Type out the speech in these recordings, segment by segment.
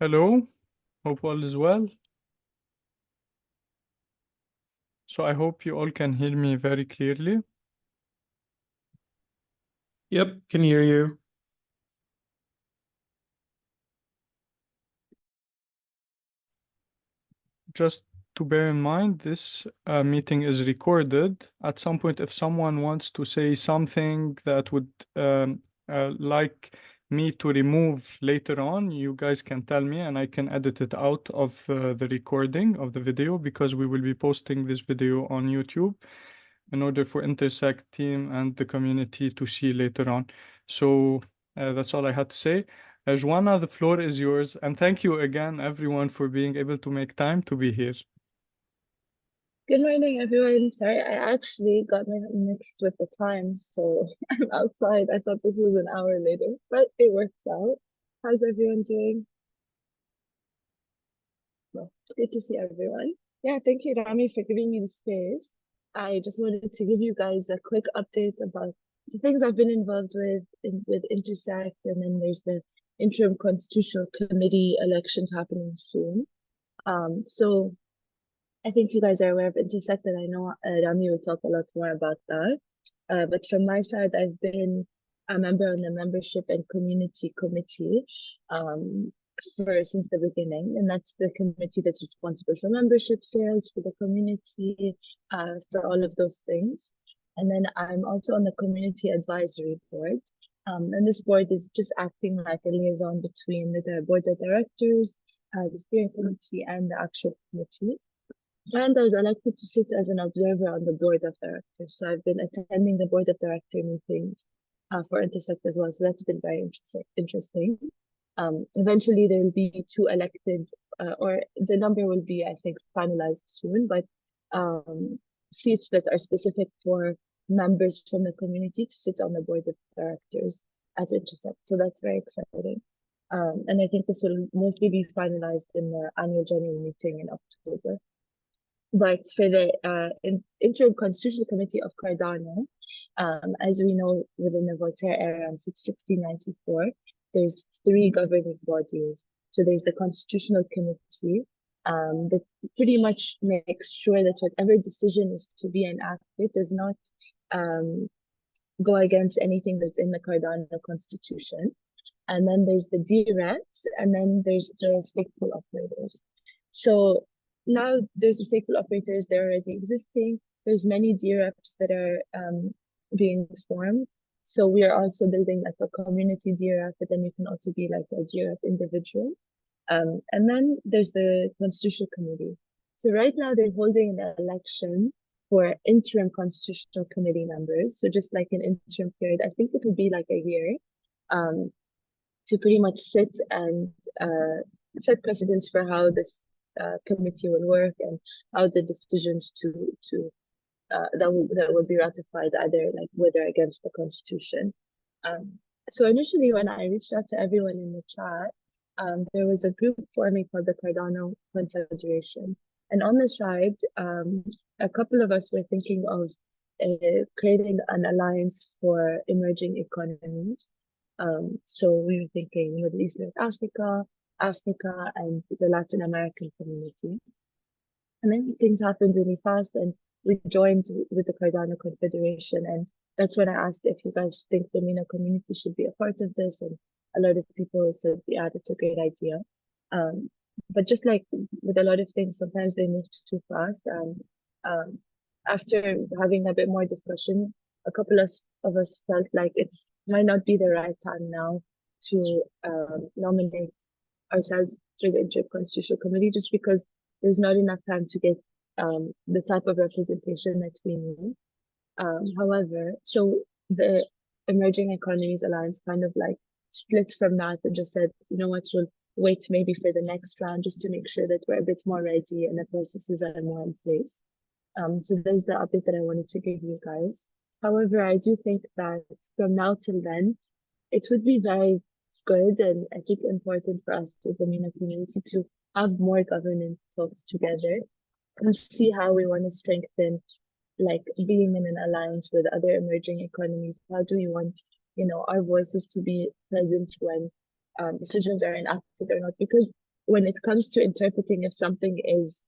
Hello, hope all is well. So I hope you all can hear me very clearly. Yep, can hear you. Just to bear in mind, this meeting is recorded. At some point, if someone wants to say something that would like me to remove later on, you guys can tell me and I can edit it out of the recording of the video, because we will be posting this video on YouTube in order for Intersect team and the community to see later on. So that's all I had to say. Joanna, the floor is yours. And thank you again, everyone, for being able to make time to be here. Good morning, everyone. Sorry, I actually got mixed with the time, so I'm outside. I thought this was an hour later, but it works out. How's everyone doing? Well, good to see everyone. Yeah, thank you, Rami, for giving me the space. I just wanted to give you guys a quick update about the things I've been involved with Intersect, and then there's the interim constitutional committee elections happening soon. So I think you guys are aware of Intersect, and I know Rami will talk a lot more about that. But from my side, I've been a member on the membership and community committee since the beginning, and that's the committee that's responsible for membership sales, for the community, for all of those things. And then I'm also on the community advisory board. And this board is just acting like a liaison between the board of directors, the steering committee, and the actual committee. And I was elected to sit as an observer on the board of directors. So I've been attending the board of director meetings for Intersect as well. So that's been very interesting. Eventually, there will be two elected, or the number will be, I think, finalized soon, but seats that are specific for members from the community to sit on the board of directors at Intersect. So that's very exciting. And I think this will mostly be finalized in the annual general meeting in October. But for the interim constitutional committee of Cardano, as we know, within the Voltaire era since 1694, there's three governing bodies. So there's the constitutional committee that pretty much makes sure that whatever decision is to be enacted does not go against anything that's in the Cardano constitution. And then there's the DREPs, and then there's the stateful operators. So now there's the stateful operators, they're already existing. There's many DREPs that are being formed. So we are also building like a community DREP, but then you can also be like a DREP individual. And then there's the Constitutional Committee. So right now they're holding an election for interim Constitutional Committee members. So just like an interim period, I think it would be like a year, to pretty much sit and set precedents for how this committee will work and how the decisions that will be ratified, either like with or against the constitution. So initially, when I reached out to everyone in the chat, there was a group forming called the Cardano Confederation, and on the side, a couple of us were thinking of creating an alliance for emerging economies. So we were thinking Middle East, North Africa, Africa, and the Latin American community. And then things happened really fast, and we joined with the Cardano Confederation. And that's when I asked if you guys think the MENA community should be a part of this. And a lot of people said, yeah, that's a great idea. But just like with a lot of things, sometimes they move too fast. And after having a bit more discussions, a couple of us felt like it might not be the right time now to nominate ourselves for the Interim Constitutional Committee, just because there's not enough time to get the type of representation that we need. However, so the Emerging Economies Alliance kind of like split from that and just said, you know what, we'll wait maybe for the next round just to make sure that we're a bit more ready and the processes are more in place. So there's the update that I wanted to give you guys. However, I do think that from now till then, it would be very good and I think important for us as the MENA community to have more governance talks together and see how we want to strengthen, like being in an alliance with other emerging economies. How do we want, our voices to be present when decisions are enacted or not? Because when it comes to interpreting if something is,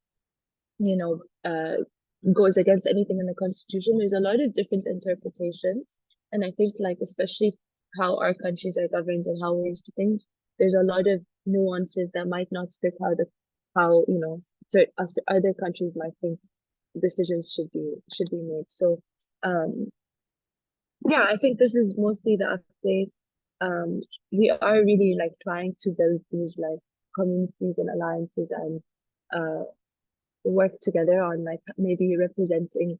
goes against anything in the constitution, there's a lot of different interpretations. And I think like, especially how our countries are governed and how we're used to things, there's a lot of nuances that might not fit how other countries might think decisions should be made. So yeah, I think this is mostly the update. We are really like trying to build these like communities and alliances and work together on like maybe representing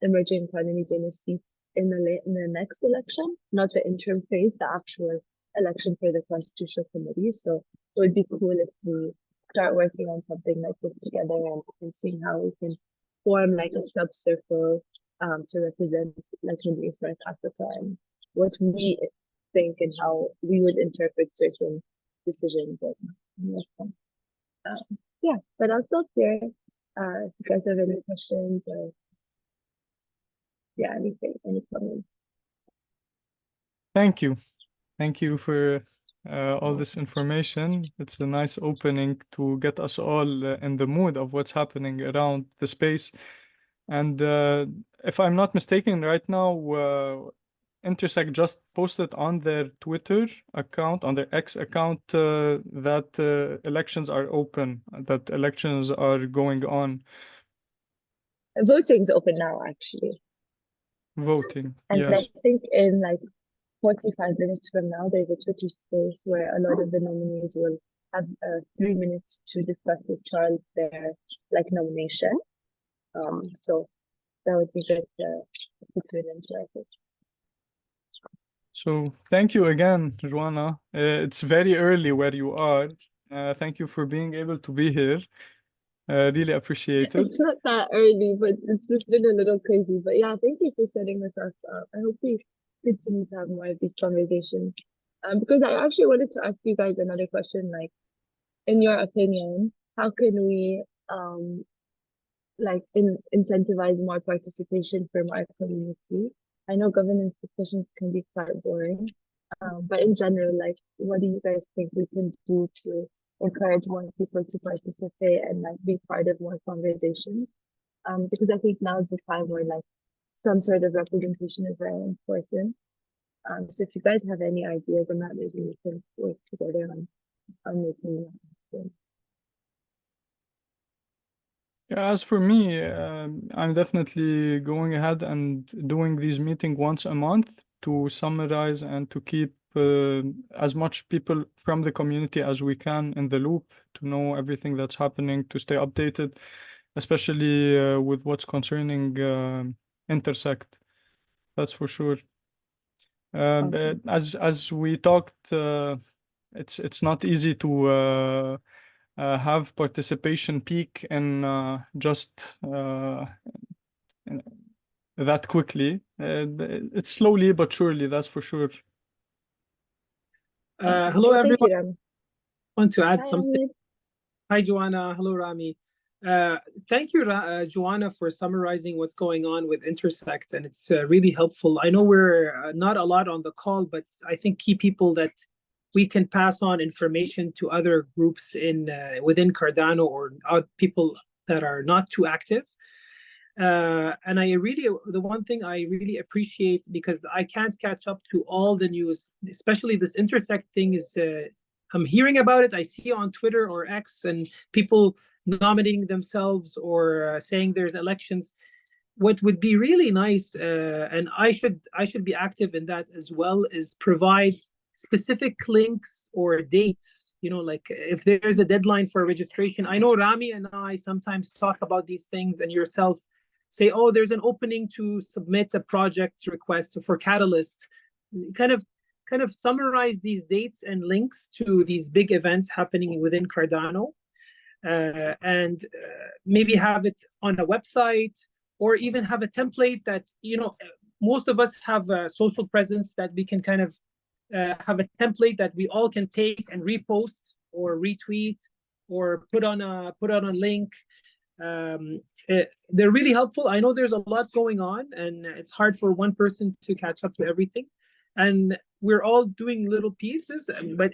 emerging economy dynasties in the next election, not the interim phase, the actual election for the constitutional committee. So it would be cool if we start working on something like this together and seeing how we can form like a sub-circle to represent like Middle East, North Africa, and what we think and how we would interpret certain decisions. Yeah, but I'll stop here. If you guys have any questions or any comments. Thank you. Thank you for all this information. It's a nice opening to get us all in the mood of what's happening around the space. And if I'm not mistaken, right now, Intersect just posted on their Twitter account, on their X account, that elections are open, that elections are going on. Voting's open now, actually. Voting, and yes. I think in like 45 minutes from now, there's a Twitter space where a lot of the nominees will have 3 minutes to discuss with Charles their like nomination. So that would be good to tune into, I think. So thank you again, Joanna. It's very early where you are. Thank you for being able to be here. Really appreciate it. It's not that early, but it's just been a little crazy. But yeah, thank you for setting this up. I hope we continue to have more of these conversations. Because I actually wanted to ask you guys another question, like, in your opinion, how can we incentivize more participation from our community? I know governance discussions can be quite boring, but in general, like, what do you guys think we can do to encourage more people to participate and like be part of more conversations? Because I think now is the time where like some sort of representation is very important. So if you guys have any ideas on that, maybe we can work together on making that happen. Yeah, as for me, I'm definitely going ahead and doing these meetings once a month to summarize and to keep as much people from the community as we can in the loop, to know everything that's happening, to stay updated, especially with what's concerning Intersect. That's for sure. But as we talked, it's not easy to have participation peak in just that quickly. It's slowly but surely, that's for sure. Hello, Thank everyone. you, Rami. Want to add Hi, something? Rami. Hi, Joanna. Hello, Rami. Thank you, Joanna, for summarizing what's going on with Intersect, and it's really helpful. I know we're not a lot on the call, but I think key people that we can pass on information to other groups within Cardano or people that are not too active. And the one thing I really appreciate, because I can't catch up to all the news, especially this Intersect thing, is I'm hearing about it. I see on Twitter or X and people nominating themselves or saying there's elections. What would be really nice, and I should be active in that as well, is provide specific links or dates. Like if there's a deadline for registration. I know Rami and I sometimes talk about these things, and yourself say, oh, there's an opening to submit a project request for Catalyst. Kind of summarize these dates and links to these big events happening within Cardano, and maybe have it on a website, or even have a template that, most of us have a social presence, that we can kind of have a template that we all can take and repost or retweet or put on a link. They're really helpful. I know there's a lot going on, and it's hard for one person to catch up to everything, and we're all doing little pieces. But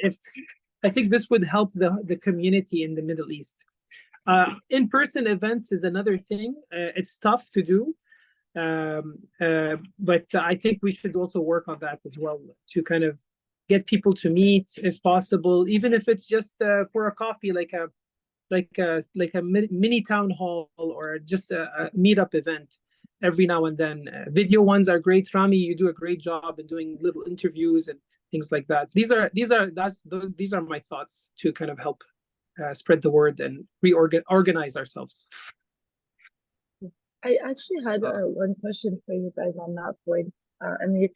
I think this would help the community in the Middle East. In-person events is another thing. It's tough to do, but I think we should also work on that as well, to kind of get people to meet if possible, even if it's just for a coffee, like a mini town hall, or just a meetup event every now and then. Video ones are great. Rami, you do a great job in doing little interviews and things like that. These are my thoughts to kind of help spread the word and organize ourselves. I actually had one question for you guys on that point. I mean,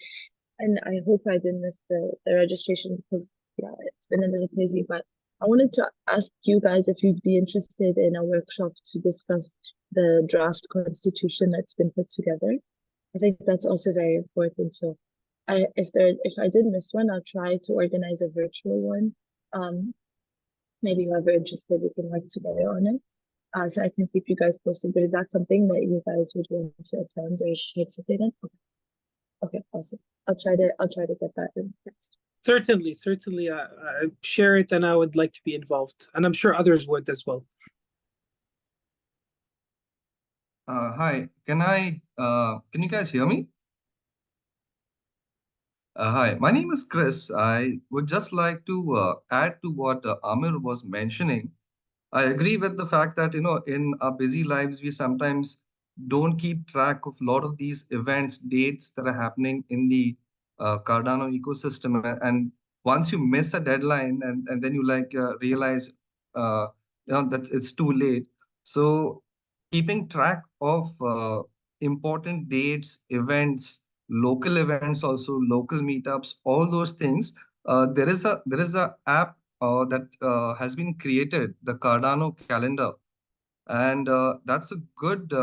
and I hope I didn't miss the registration, because yeah, it's been a little crazy, but I wanted to ask you guys if you'd be interested in a workshop to discuss the draft constitution that's been put together. I think that's also very important. So if I did miss one, I'll try to organize a virtual one. Maybe whoever interested, we can work together on it. So I can keep you guys posted. But is that something that you guys would want to attend or participate in? Okay, awesome. I'll try to get that in next. Certainly, share it, and I would like to be involved, and I'm sure others would as well. Hi, can you guys hear me? Hi, my name is Chris. I would just like to add to what Amir was mentioning. I agree with the fact that, in our busy lives, we sometimes don't keep track of a lot of these events, dates that are happening in the Cardano ecosystem. And once you miss a deadline, and then you realize, that it's too late. So keeping track of important dates, events, local events, also local meetups, all those things. There is a app that has been created, the Cardano calendar, and that's a good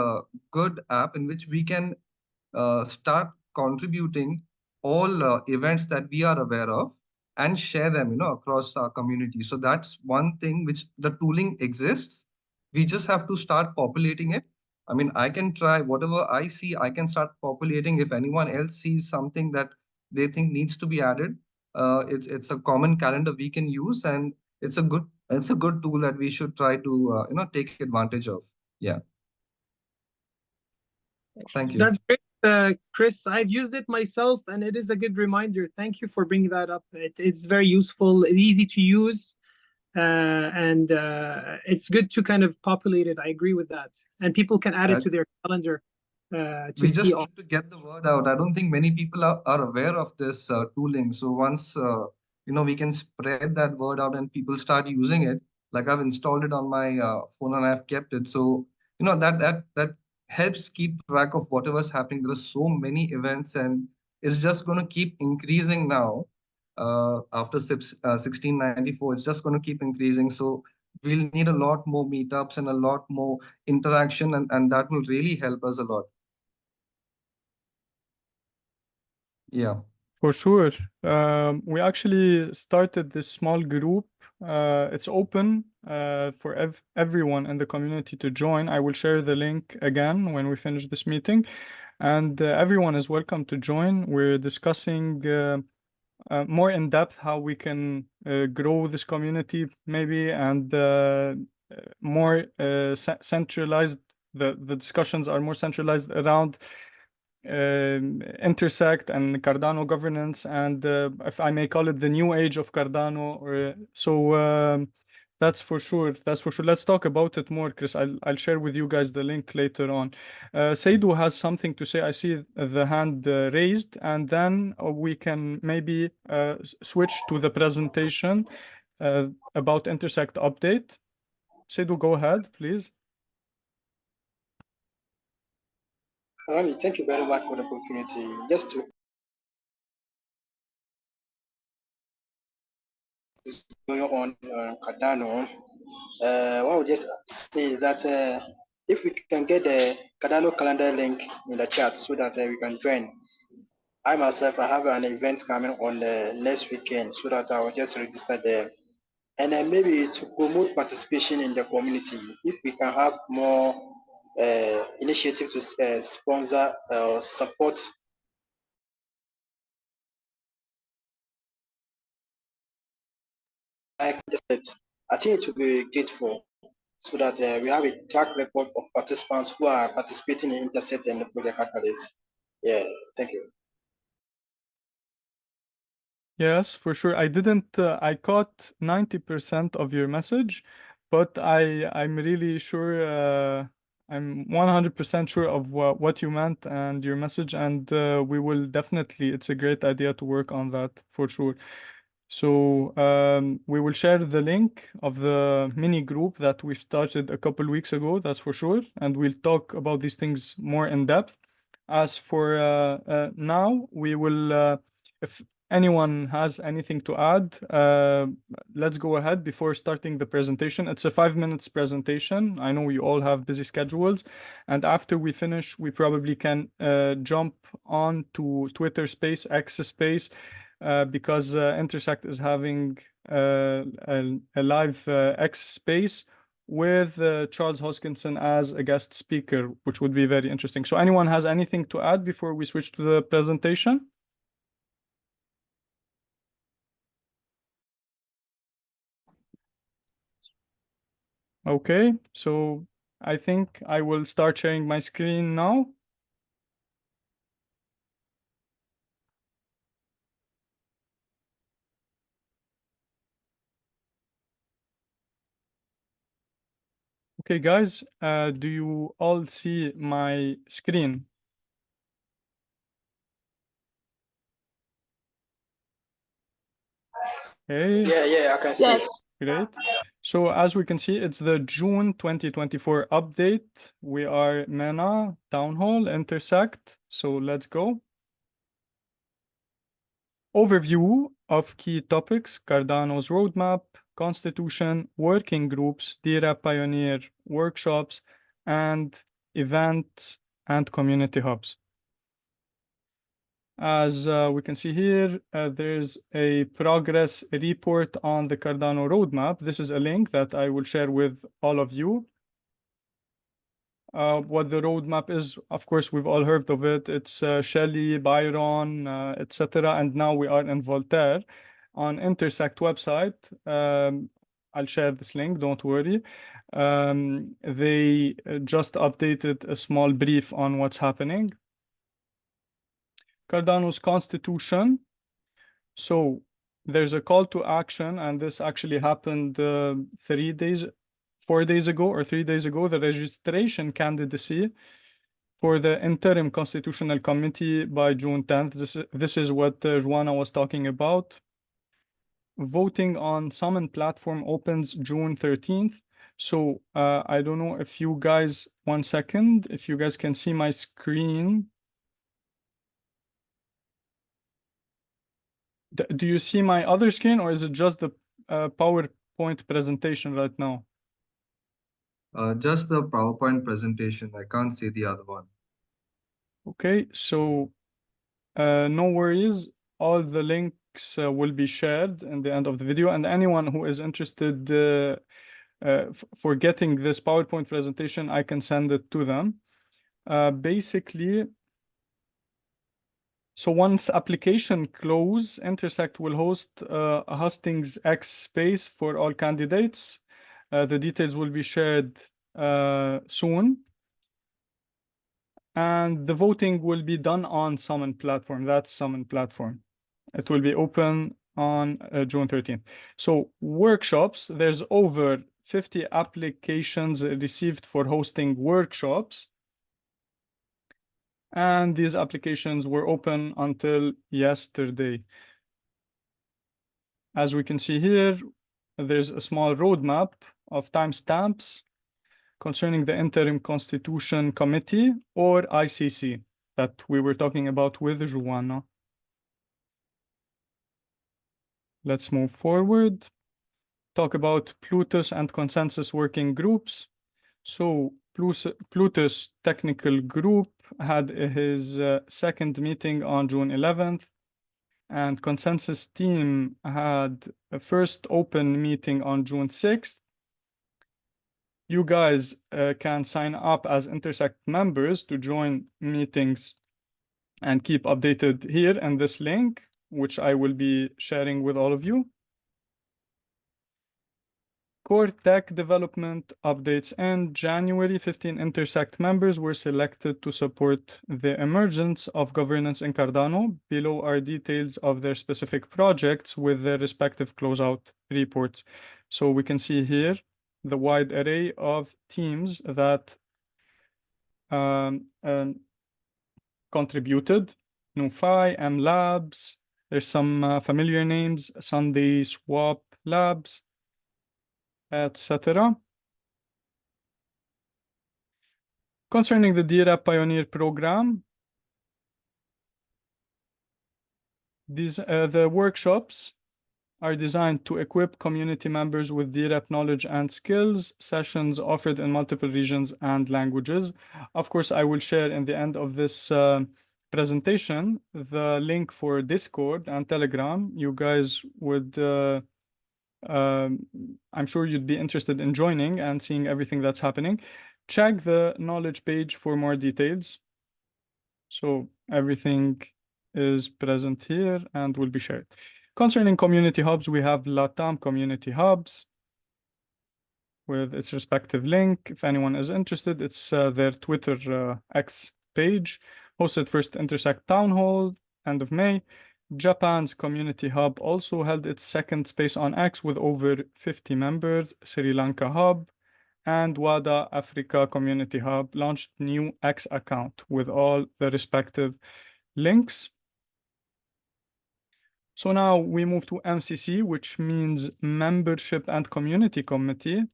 app in which we can start contributing all events that we are aware of and share them, across our community. So that's one thing which the tooling exists. We just have to start populating it. I mean, I can try whatever I see, I can start populating. If anyone else sees something that they think needs to be added, it's a common calendar we can use, and it's a good tool that we should try to take advantage of. Yeah. Thank you. That's great, Chris. I've used it myself, and it is a good reminder. Thank you for bringing that up. It's very useful, easy to use, and it's good to kind of populate it. I agree with that, and people can add it to their calendar. We just need to get the word out. I don't think many people are aware of this tooling. So once we can spread that word out and people start using it, like I've installed it on my phone and I've kept it. So that helps keep track of whatever's happening. There are so many events, and it's just going to keep increasing now. After 1694, it's just going to keep increasing. So we'll need a lot more meetups and a lot more interaction, and that will really help us a lot. Yeah, For sure. We actually started this small group. It's open for everyone in the community to join. I will share the link again when we finish this meeting, and everyone is welcome to join. We're discussing more in depth how we can grow this community, maybe, and more centralized. The discussions are more centralized around Intersect and Cardano governance, and if I may call it the new age of Cardano. Or so that's for sure. Let's talk about it more, Chris. I'll share with you guys the link later on. Seidu has something to say. I see the hand raised, and then we can maybe switch to the presentation about Intersect update. Seidu, go ahead, please. Thank you very much for the opportunity. Just to going on Cardano, what I would just say is that if we can get the Cardano calendar link in the chat so that we can join. I myself, I have an event coming on the next weekend, so that I will just register there. And then maybe to promote participation in the community, if we can have more initiative to sponsor or support Intersect, I think it would be grateful so that we have a track record of participants who are participating in Intersect and the project catalyst. Yeah, thank you. Yes, for sure. I didn't, I caught 90% of your message, but I'm really sure, I'm 100% sure of what you meant and your message, and we will definitely, it's a great idea to work on that for sure. So we will share the link of the mini group that we started a couple weeks ago, that's for sure, and we'll talk about these things more in depth. As for now, we will, if anyone has anything to add, let's go ahead before starting the presentation. It's a 5 minutes presentation. I know you all have busy schedules. And after we finish, we probably can jump on to Twitter Space, X Space, because Intersect is having a live X Space with Charles Hoskinson as a guest speaker, which would be very interesting. So anyone has anything to add before we switch to the presentation? Okay, so I think I will start sharing my screen now. Okay, guys, do you all see my screen? Okay. Yeah, I can see it. Great. So as we can see, it's the June 2024 update. We are MENA, Townhall, Intersect. So let's go. Overview of key topics: Cardano's roadmap, constitution, working groups, DRAP Pioneer workshops, and events and community hubs. As we can see here, there's a progress report on the Cardano roadmap. This is a link that I will share with all of you. What the roadmap is, of course, we've all heard of it. It's Shelley, Byron, etc. And now we are in Voltaire. On Intersect website, I'll share this link, don't worry. They just updated a small brief on what's happening. Cardano's constitution. So there's a call to action, and this actually happened 4 days ago or 3 days ago, the registration candidacy for the interim constitutional committee by June 10th. This is what Juana was talking about. Voting on Summon platform opens June 13th. So I don't know if you guys, 1 second, if you guys can see my screen. Do you see my other screen, or is it just the PowerPoint presentation right now? Just the PowerPoint presentation. I can't see the other one. Okay, so no worries. All the links will be shared in the end of the video, and anyone who is interested for getting this PowerPoint presentation, I can send it to them. Basically, so once application close, Intersect will host a hostings X space for all candidates. The details will be shared soon. And the voting will be done on Summon platform. That's Summon platform. It will be open on June 13th. So workshops, there's over 50 applications received for hosting workshops. And these applications were open until yesterday. As we can see here, there's a small roadmap of timestamps concerning the Interim Constitution Committee, or ICC, that we were talking about with Juana. Let's move forward. Talk about Plutus and consensus working groups. So Plutus technical group had his second meeting on June 11th, and consensus team had a first open meeting on June 6th. You guys can sign up as Intersect members to join meetings and keep updated here in this link, which I will be sharing with all of you. Core tech development updates. In January, 15 Intersect members were selected to support the emergence of governance in Cardano. Below are details of their specific projects with their respective closeout reports. So we can see here the wide array of teams that contributed. NuFi, M Labs, there's some familiar names, Sunday Swap Labs, etc. Concerning the DRAP Pioneer program, the workshops are designed to equip community members with DRAP knowledge and skills. Sessions offered in multiple regions and languages. Of course, I will share in the end of this presentation the link for Discord and Telegram. You guys would, I'm sure you'd be interested in joining and seeing everything that's happening. Check the knowledge page for more details. So everything is present here and will be shared. Concerning community hubs, we have LATAM community hubs with its respective link. If anyone is interested, it's their Twitter X page. Hosted first Intersect Townhall, end of May. Japan's community hub also held its second space on X with over 50 members. Sri Lanka hub and WADA Africa community hub launched new X account with all the respective links. So now we move to MCC, which means Membership and Community Committee.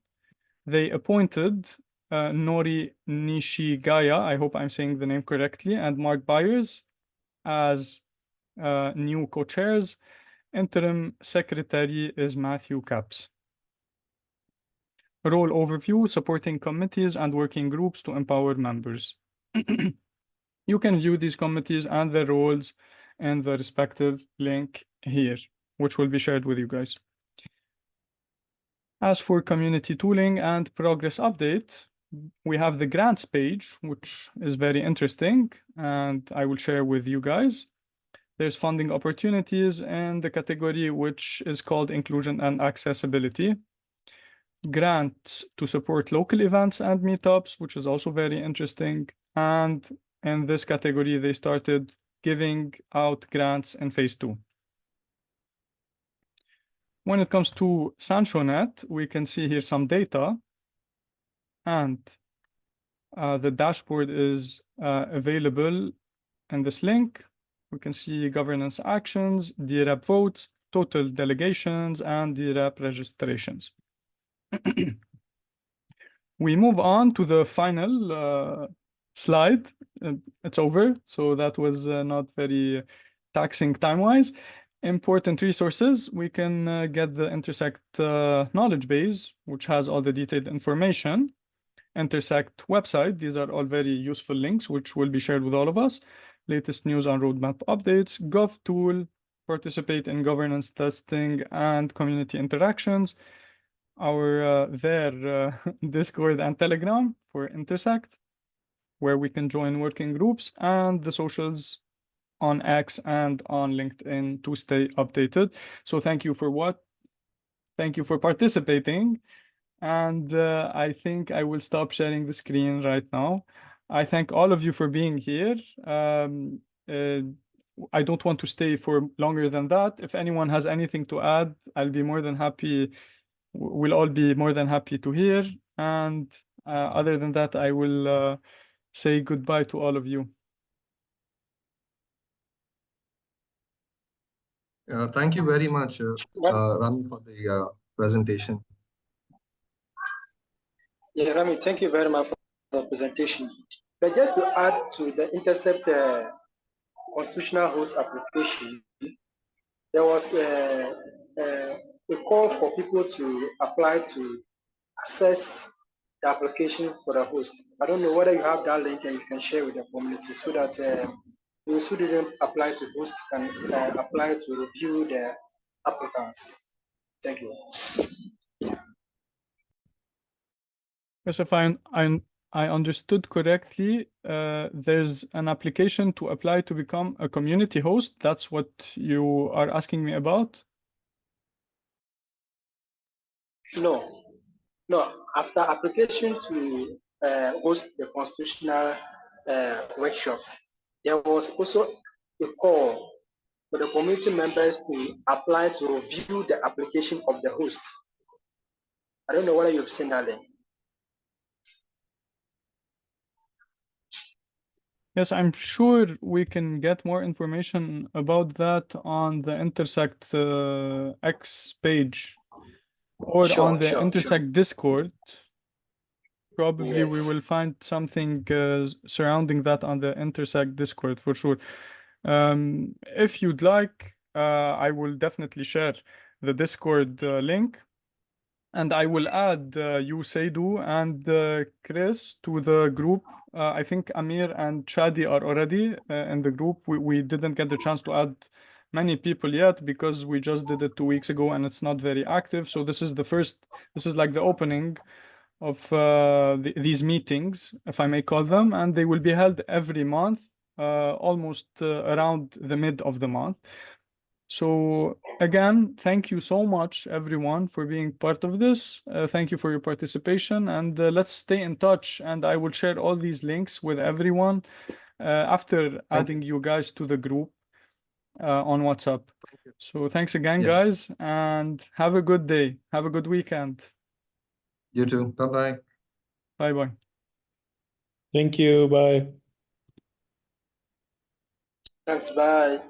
They appointed Nori Nishigaya, I hope I'm saying the name correctly, and Mark Byers as new co-chairs. Interim secretary is Matthew Capps. Role overview, supporting committees and working groups to empower members. You can view these committees and their roles in the respective link here, which will be shared with you guys. As for community tooling and progress update, we have the grants page, which is very interesting, and I will share with you guys. There's funding opportunities in the category which is called inclusion and accessibility. Grants to support local events and meetups, which is also very interesting. And in this category, they started giving out grants in phase 2. When it comes to SanchoNet, we can see here some data, and the dashboard is available in this link. We can see governance actions, DRAP votes, total delegations, and DRAP registrations. We move on to the final slide. It's over, so that was not very taxing time-wise. Important resources, we can get the Intersect knowledge base, which has all the detailed information. Intersect website, these are all very useful links, which will be shared with all of us. Latest news on roadmap updates, GovTool, participate in governance testing and community interactions. Our Discord and Telegram for Intersect, where we can join working groups, and the socials on X and on LinkedIn to stay updated. So thank you for participating. And I think I will stop sharing the screen right now. I thank all of you for being here. I don't want to stay for longer than that. If anyone has anything to add, I'll be more than happy. We'll all be more than happy to hear. And other than that, I will say goodbye to all of you. Thank you very much, Rami, for the presentation. Yeah, Rami, thank you very much for the presentation. But just to add to the Intercept constitutional host application, there was a call for people to apply to access the application for the host. I don't know whether you have that link and you can share with the community so that those who didn't apply to host can apply to review the applicants. Thank you. Yes, if I understood correctly, there's an application to apply to become a community host. That's what you are asking me about? No, No, after application to host the constitutional workshops, there was also a call for the community members to apply to review the application of the host. I don't know whether you've seen that link. Yes, I'm sure we can get more information about that on the Intersect X page or on the Intersect Discord. Probably we will find something surrounding that on the Intersect Discord for sure. If you'd like, I will definitely share the Discord link, and I will add you, Seydu, and Chris to the group. I think Amir and Chadi are already in the group. We didn't get the chance to add many people yet because we just did it 2 weeks ago and it's not very active. So this is like the opening of these meetings, if I may call them, and they will be held every month, almost around the mid of the month. So again, thank you so much, everyone, for being part of this. Thank you for your participation, and let's stay in touch. And I will share all these links with everyone after adding you guys to the group on WhatsApp. So thanks again, guys, and have a good day. Have a good weekend. You too. Bye-bye. Bye-bye. Thank you. Bye. Thanks. Bye.